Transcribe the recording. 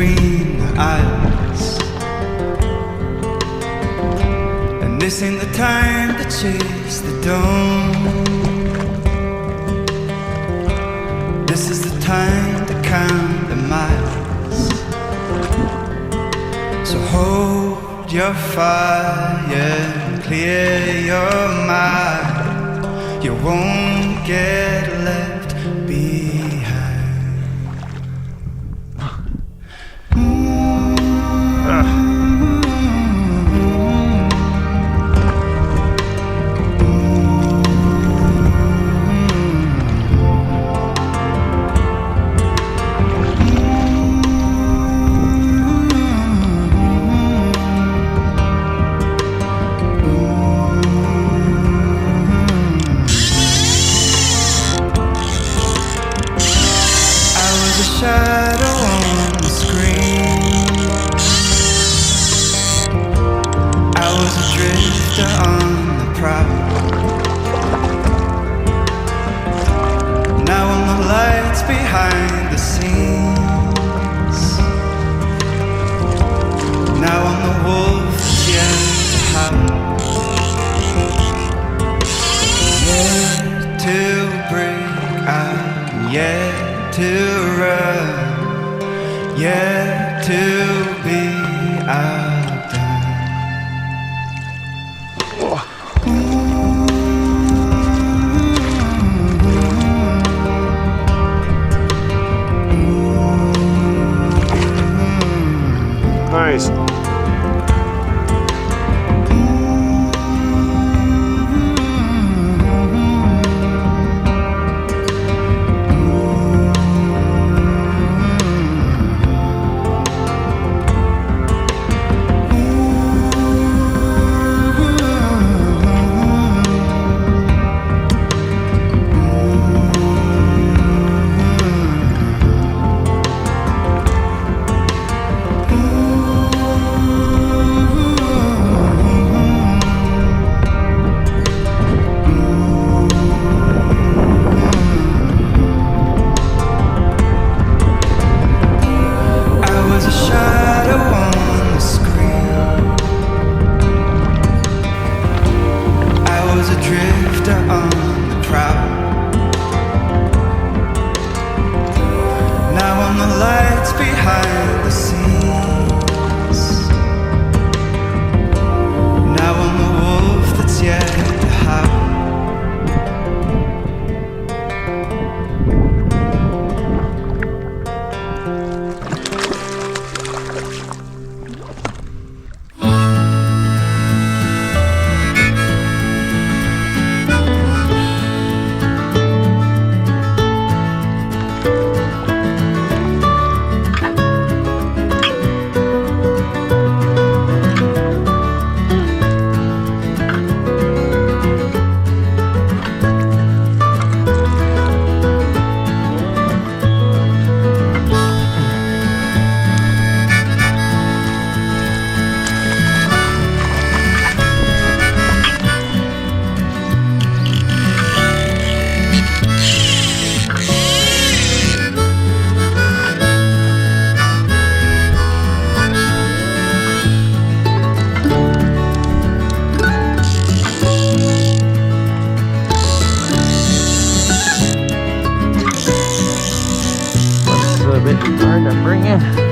between the aisles. And this ain't the time to chase the dawn. This is the time to count the miles. So hold your fire and clear your mind. You won't get left behind. Shadow on the screen. I was a drifter on the prowl. Now I'm the lights behind the scenes. Now I'm the wolf that's yet to howl. Yet to break out, yet to run, yet to be outdone. Nice. Behind the scenes. Now I'm the wolf that's yet to howl. A bit hard to bring in.